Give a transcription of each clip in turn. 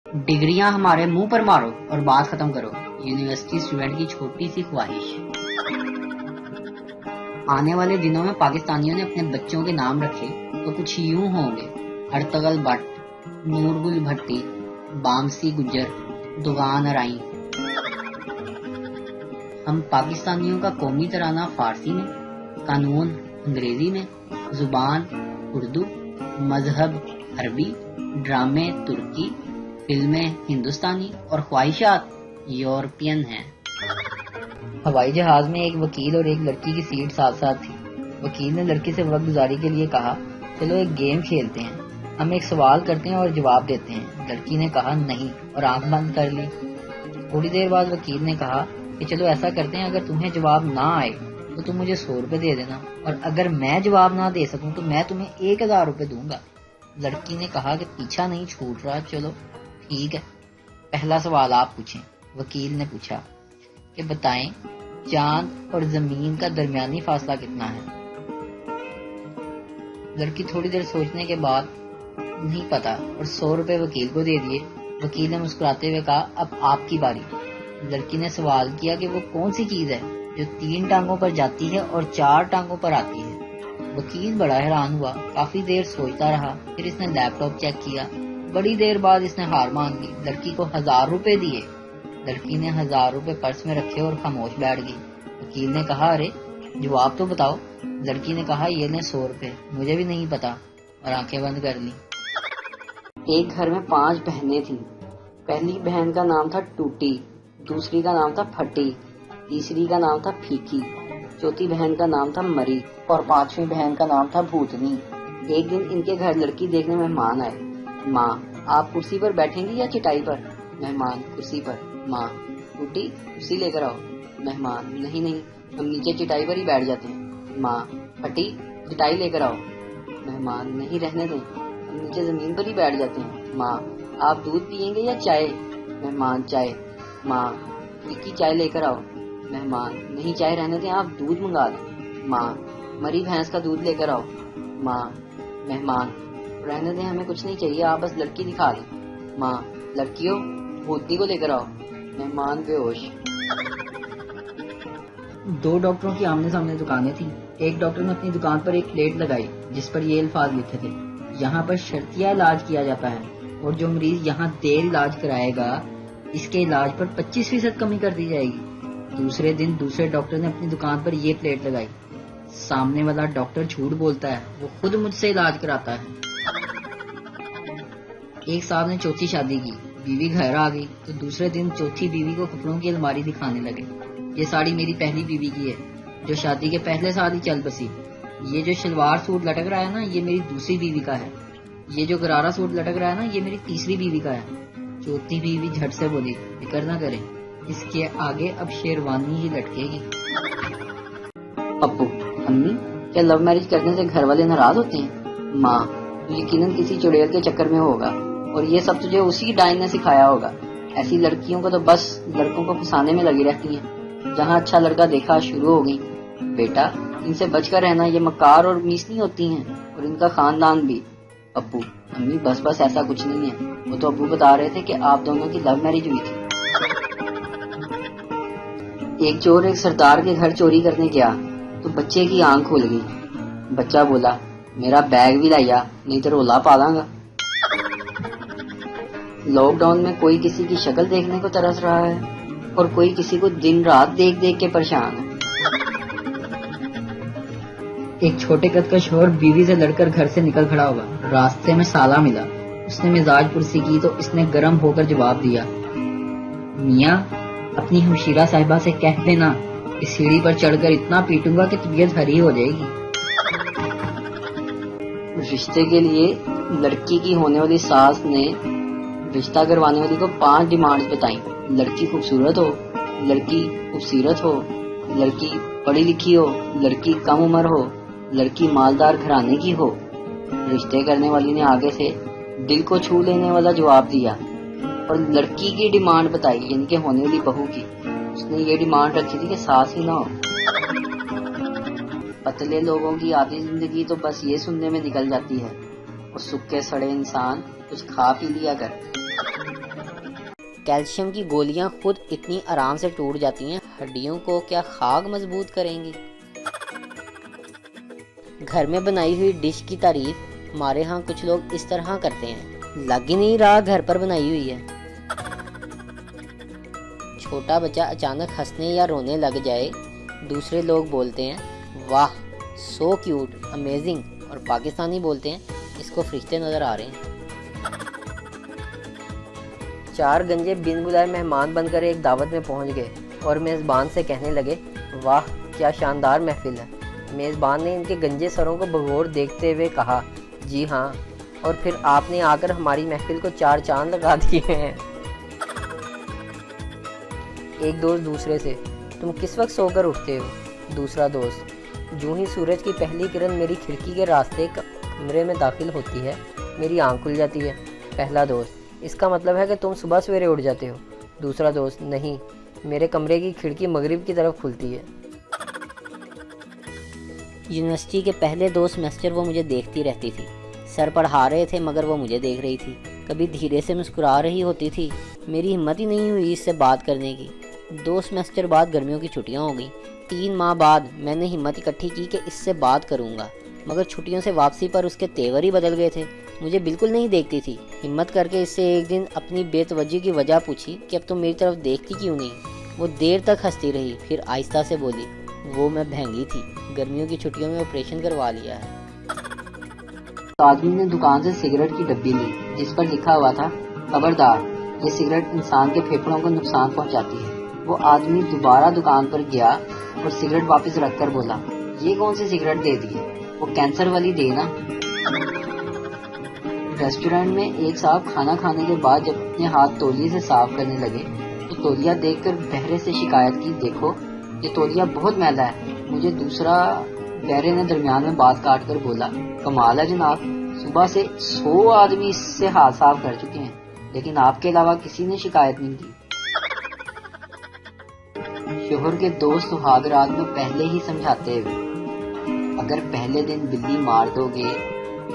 डिग्रियां हमारे मुंह पर मारो और बात खत्म करो। यूनिवर्सिटी स्टूडेंट की छोटी सी ख्वाहिश। आने वाले दिनों में पाकिस्तानियों ने अपने बच्चों के नाम रखे तो कुछ यूं होंगे: अर्तगल भट्ट, नूरगुल भट्टी, बामसी गुज्जर, दुगान अराई। हम पाकिस्तानियों का कौमी तराना फारसी में, कानून अंग्रेजी में, जुबान उर्दू, मजहब अरबी, ड्रामे तुर्की, फिल्में हिंदुस्तानी और ख्वाहिशात यूरोपियन हैं। हवाई जहाज में एक वकील और एक लड़की की सीट साथ साथ थी। वकील ने लड़की से वक्त गुजारी के लिए कहा, चलो एक गेम खेलते हैं, हम एक सवाल करते हैं और जवाब देते हैं। लड़की ने कहा नहीं और आंख बंद कर ली। थोड़ी देर बाद वकील ने कहा कि चलो ऐसा करते हैं, अगर तुम्हें जवाब ना आए तो तुम मुझे 100 रुपए दे देना, और अगर मैं जवाब ना दे सकूं तो मैं तुम्हें 1000 रुपए दूंगा। लड़की ने कहा कि पीछा नहीं छूट रहा, चलो ठीक है, पहला सवाल आप पूछें। वकील ने पूछा कि बताएं चांद और जमीन का दरमियानी फासला कितना है। लड़की थोड़ी देर सोचने के बाद नहीं पता और 100 रुपए वकील को दे दिए। वकील ने मुस्कुराते हुए कहा, अब आपकी बारी। लड़की ने सवाल किया कि वो कौन सी चीज है जो 3 टांगों पर जाती है और 4 टांगों पर आती है। वकील बड़ा हैरान हुआ, काफी देर सोचता रहा, फिर इसने लैपटॉप चेक किया। बड़ी देर बाद इसने हार मान ली, लड़की को 1000 रुपए दिए। लड़की ने 1000 रुपए पर्स में रखे और खामोश बैठ गई। वकील ने कहा, अरे जवाब तो बताओ। लड़की ने कहा, ये ले 100 रुपए, मुझे भी नहीं पता, और आंखें बंद कर ली। एक घर में 5 बहनें थीं। पहली बहन का नाम था टूटी, दूसरी का नाम था फटी, तीसरी का नाम था फीकी, चौथी बहन का नाम था मरी और 5वीं बहन का नाम था भूतनी। एक दिन इनके घर लड़की देखने मेहमान आए। माँ, आप कुर्सी पर बैठेंगी या चटाई पर? मेहमान, कुर्सी पर। माँ, टूटी कुर्सी लेकर आओ। मेहमान, नहीं नहीं, हम नीचे चटाई पर ही बैठ जाते हैं। माँ, फटी चटाई लेकर आओ। मेहमान, नहीं, रहने दें, हम नीचे जमीन पर ही बैठ जाते हैं। माँ, आप दूध पियेंगे या चाय? मेहमान, चाय। माँ, फीकी चाय लेकर आओ। मेहमान, नहीं, चाय रहने दें, आप दूध मंगा दें। माँ, मरी भैंस का दूध लेकर आओ। माँ, मेहमान, रहने दें, हमें कुछ नहीं चाहिए, आप बस लड़की दिखा दें। माँ, लड़कियों भूतनी को लेकर आओ। मेहमान बेहोश। 2 डॉक्टरों की आमने सामने दुकानें थीं। एक डॉक्टर ने अपनी दुकान पर एक प्लेट लगाई जिस पर ये अल्फाज लिखे थे, यहाँ पर शर्तिया इलाज किया जाता है और जो मरीज यहाँ देर इलाज कराएगा इसके इलाज पर 25% कमी कर दी जाएगी। दूसरे दिन दूसरे डॉक्टर ने अपनी दुकान पर ये प्लेट लगाई, सामने वाला डॉक्टर झूठ बोलता है, वो खुद मुझसे इलाज कराता है। एक साहब ने चौथी शादी की, बीवी घर आ गई तो दूसरे दिन चौथी बीवी को कपड़ों की अलमारी दिखाने लगे। ये साड़ी मेरी पहली बीवी की है जो शादी के पहले साल ही चल बसी। ये जो शलवार सूट लटक रहा है ना, ये मेरी दूसरी बीवी का है। ये जो गरारा सूट लटक रहा है ना, ये मेरी तीसरी बीवी का है। चौथी बीवी झट से बोली, फिक्र न करें, इसके आगे अब शेरवानी ही लटकेगी। अब्बू, अम्मी, क्या लव मैरिज करने से घर वाले नाराज होते हैं? माँ, यकीनन किसी चुड़ैल के चक्कर में होगा और ये सब तुझे उसी डाइन ने सिखाया होगा। ऐसी लड़कियों को तो बस लड़कों को फंसाने में लगी रहती हैं। जहाँ अच्छा लड़का देखा शुरू हो गई। बेटा, इनसे बचकर रहना, ये मकार और मीसनी होती हैं और इनका खानदान भी। अब्बू, अम्मी, बस बस ऐसा कुछ नहीं है, वो तो अब्बू बता रहे थे कि आप दोनों की लव मैरिज हुई थी। एक चोर एक सरदार के घर चोरी करने गया तो बच्चे की आंख खुल गई। बच्चा बोला, मेरा बैग भी लाया, नहीं तो रोला पा लांगा। लॉकडाउन में कोई किसी की शक्ल देखने को तरस रहा है और कोई किसी को दिन रात देख देख के परेशान है। एक छोटे कद का शोहर बीवी से लड़कर घर से निकल खड़ा हुआ। रास्ते में साला मिला, उसने मिजाज पुरसी की तो इसने गर्म होकर जवाब दिया, मियाँ, अपनी हमशीरा साहिबा से कह देना इस सीढ़ी पर चढ़कर इतना पीटूंगा कि तबीयत हरी हो जाएगी। रिश्ते के लिए लड़की की होने वाली सास ने रिश्ता करवाने वाली को 5 डिमांड्स बताई। लड़की खूबसूरत हो, लड़की खूबसूरत हो, लड़की पढ़ी लिखी हो, लड़की कम उम्र हो, लड़की मालदार घराने की हो। रिश्ते करने वाली ने आगे से दिल को छू लेने वाला जवाब दिया और लड़की की डिमांड बताई, यानी कि होने वाली बहू की। उसने ये डिमांड रखी थी कि सास ही ना हो। पतले लोगों की आधी जिंदगी तो बस ये सुनने में निकल जाती है और सूखे सड़े इंसान कुछ खा पी लिया कर। کیلشیم کی گولیاں خود اتنی آرام سے ٹوٹ جاتی ہیں، ہڈیوں کو کیا خاک مضبوط کریں گی؟ گھر میں بنائی ہوئی ڈش کی تعریف ہمارے ہاں کچھ لوگ اس طرح کرتے ہیں، لگ ہی نہیں رہا گھر پر بنائی ہوئی ہے۔ چھوٹا بچہ اچانک ہنسنے یا رونے لگ جائے، دوسرے لوگ بولتے ہیں واہ سو کیوٹ امیزنگ، اور پاکستانی بولتے ہیں اس کو فرشتے نظر آ رہے ہیں۔ 4 گنجے بن بلائے مہمان بن کر ایک دعوت میں پہنچ گئے اور میزبان سے کہنے لگے واہ کیا شاندار محفل ہے۔ میزبان نے ان کے گنجے سروں کو بغور دیکھتے ہوئے کہا جی ہاں، اور پھر آپ نے آ کر ہماری محفل کو 4 چاند لگا دیے ہیں۔ ایک دوست دوسرے سے تم کس وقت سو کر اٹھتے ہو؟ دوسرا دوست جو ہی سورج کی پہلی کرن میری کھڑکی کے راستے کمرے میں داخل ہوتی ہے میری آنکھ کھل جاتی ہے۔ پہلا دوست اس کا مطلب ہے کہ تم صبح سویرے اٹھ جاتے ہو۔ دوسرا دوست نہیں، میرے کمرے کی کھڑکی مغرب کی طرف کھلتی ہے۔ یونیورسٹی کے پہلے 2 سیمسٹر وہ مجھے دیکھتی رہتی تھی، سر پڑھا رہے تھے مگر وہ مجھے دیکھ رہی تھی، کبھی دھیرے سے مسکرا رہی ہوتی تھی، میری ہمت ہی نہیں ہوئی اس سے بات کرنے کی۔ 2 سیمسٹر بعد گرمیوں کی چھٹیاں ہو گئیں، 3 ماہ بعد میں نے ہمت اکٹھی کی کہ اس سے بات کروں گا، مگر چھٹیوں سے واپسی پر اس کے تیور ہی بدل گئے تھے، مجھے بالکل نہیں دیکھتی تھی۔ ہمت کر کے اس سے ایک دن اپنی بے توجہی کی وجہ پوچھی کہ اب تم میری طرف دیکھتی کیوں نہیں؟ وہ دیر تک ہنستی رہی، پھر آہستہ سے بولی وہ میں بھینگی تھی، گرمیوں کی چھٹیوں میں آپریشن کروا لیا ہے۔ آدمی نے دکان سے سگریٹ کی ڈبی لی جس پر لکھا ہوا تھا خبردار یہ سگریٹ انسان کے پھیپھڑوں کو نقصان پہنچاتی ہے۔ وہ آدمی دوبارہ دکان پر گیا اور سگریٹ واپس رکھ کر بولا یہ کون سی سگریٹ دے دی ہے؟ وہ کینسر والی دے نا۔ ریسٹورینٹ میں ایک صاحب کھانا کھانے کے بعد جب اپنے ہاتھ تولیے سے صاف کرنے لگے تو تولیہ دیکھ کر بہرے سے شکایت کی دیکھو یہ تولیہ بہت میلا ہے۔ مجھے دوسرا بہرے نے درمیان میں بات کاٹ کر بولا کمال ہے جناب، صبح سے 100 آدمی اس سے ہاتھ صاف کر چکے ہیں لیکن آپ کے علاوہ کسی نے شکایت نہیں کی۔ شوہر کے دوست سہاگ رات میں پہلے ہی سمجھاتے ہوئے اگر پہلے دن بلی مار دو گے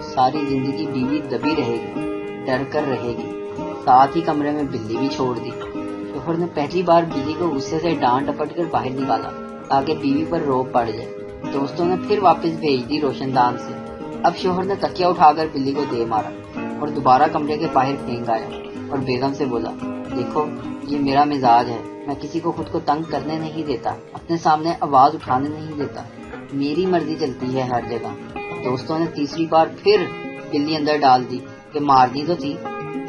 ساری زندگی بیوی دبی رہے گی، ڈر کر رہے گی، ساتھ ہی کمرے میں بلی بھی چھوڑ دی۔ شوہر نے پہلی بار بلی کو غصے سے ڈانٹ ڈپٹ کر باہر نکالا تاکہ بیوی پر روب پڑ جائے۔ دوستوں نے پھر واپس بھیج دی روشن دان سے۔ اب شوہر نے تکیہ اٹھا کر بلی کو دے مارا اور دوبارہ کمرے کے باہر پھینک آیا اور بیگم سے بولا دیکھو یہ میرا مزاج ہے، میں کسی کو خود کو تنگ کرنے نہیں دیتا، اپنے سامنے آواز اٹھانے نہیں دیتا، میری مرضی چلتی ہے ہر جگہ۔ دوستوں نے تیسری بار پھر بلی اندر ڈال دی کہ مارنی تو تھی۔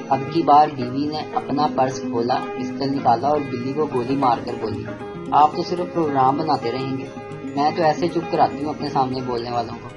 اب کی بار بیوی نے اپنا پرس کھولا، پستل نکالا اور بلی کو گولی مار کر بولی آپ تو صرف پروگرام بناتے رہیں گے، میں تو ایسے چپ کراتی ہوں اپنے سامنے بولنے والوں کو۔